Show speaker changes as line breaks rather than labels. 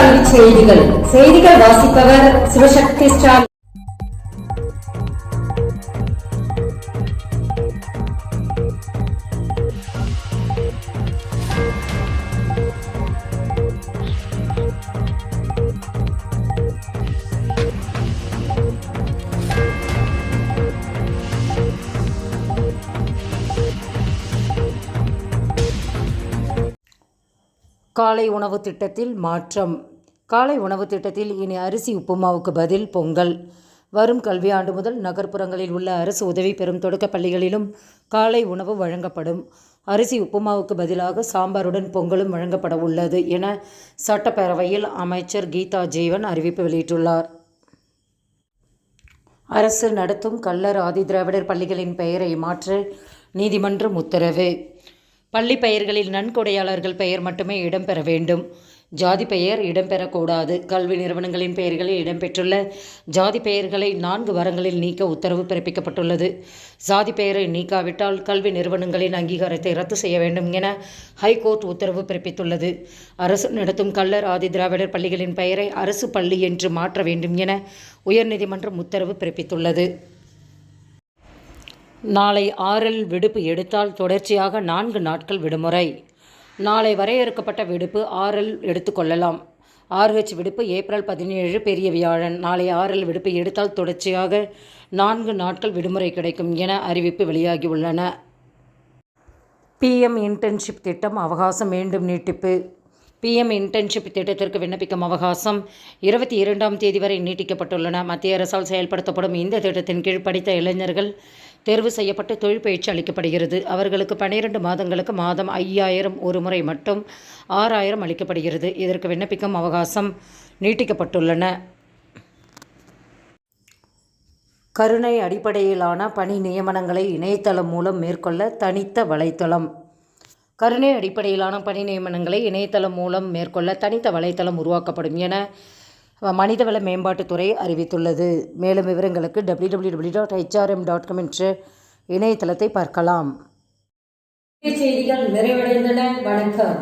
காலை செய்திகள். செய்திகள் வாசிப்பவர் சிவசக்தி ஸ்டாலின். காலை உணவு திட்டத்தில் மாற்றம். காலை உணவு திட்டத்தில் இனி அரிசி உப்புமாவுக்கு பதில் பொங்கல். வரும் கல்வியாண்டு முதல் நகர்ப்புறங்களில் உள்ள அரசு உதவி பெறும் தொடக்கப் பள்ளிகளிலும் காலை உணவு வழங்கப்படும். அரிசி உப்புமாவுக்கு பதிலாக சாம்பாருடன் பொங்கலும் வழங்கப்பட உள்ளது என சட்டப்பேரவையில் அமைச்சர் கீதா ஜீவன் அறிவிப்பு வெளியிட்டுள்ளார். அரசு நடத்தும் கள்ளர் ஆதிதிராவிடர் பள்ளிகளின் பெயரை மாற்ற நீதிமன்றம் உத்தரவு. பள்ளி பெயர்களில் நன்கொடையாளர்கள் பெயர் மட்டுமே இடம்பெற வேண்டும். ஜாதி பெயர் இடம்பெறக்கூடாது. கல்வி நிறுவனங்களின் பெயர்களில் இடம்பெற்றுள்ள ஜாதி பெயர்களை 4 வாரங்களில் நீக்க உத்தரவு பிறப்பிக்கப்பட்டுள்ளது. ஜாதி பெயரை நீக்காவிட்டால் கல்வி நிறுவனங்களின் அங்கீகாரத்தை ரத்து செய்ய வேண்டும் என ஹைகோர்ட் உத்தரவு பிறப்பித்துள்ளது. அரசு நடத்தும் கள்ளர் ஆதிதிராவிடர் பள்ளிகளின் பெயரை அரசு பள்ளி என்று மாற்ற வேண்டும் என உயர்நீதிமன்றம் உத்தரவு பிறப்பித்துள்ளது. நாளை RL விடுப்பு எடுத்தால் தொடர்ச்சியாக 4 நாட்கள் விடுமுறை. நாளை வரையறுக்கப்பட்ட விடுப்பு RL எடுத்துக்கொள்ளலாம். RH விடுப்பு ஏப்ரல் 17 பெரிய வியாழன். நாளை RL விடுப்பு எடுத்தால் தொடர்ச்சியாக 4 நாட்கள் விடுமுறை கிடைக்கும் என அறிவிப்பு வெளியாகியுள்ளன. PM இன்டர்ன்ஷிப் திட்டம் அவகாசம் மீண்டும் நீட்டிப்பு. PM இன்டர்ன்ஷிப் திட்டத்திற்கு விண்ணப்பிக்கும் அவகாசம் 22ஆம் தேதி வரை நீட்டிக்கப்பட்டுள்ளன. மத்திய அரசால் செயல்படுத்தப்படும் இந்த திட்டத்தின் கீழ் படித்த இளைஞர்கள் தேர்வு செய்யப்பட்டு தொழில் பயிற்சி அளிக்கப்படுகிறது. அவர்களுக்கு 12 மாதங்களுக்கு மாதம் 5000 ஒரு முறை மட்டும் 6000 அளிக்கப்படுகிறது. இதற்கு விண்ணப்பிக்கும் அவகாசம் நீட்டிக்கப்பட்டுள்ளன. கருணை அடிப்படையிலான பணி நியமனங்களை இணையதளம் மூலம் மேற்கொள்ள தனித்த வலைத்தளம். கருணை அடிப்படையிலான பணி நியமனங்களை இணையதளம் மூலம் மேற்கொள்ள தனித்த வலைத்தளம் உருவாக்கப்படும் என மனிதவள மேம்பாட்டுத்துறை அறிவித்துள்ளது. மேலும் விவரங்களுக்கு www.hrm.com என்ற இணையதளத்தை பார்க்கலாம். செய்திகள் நிறைவடைந்தன. வணக்கம்.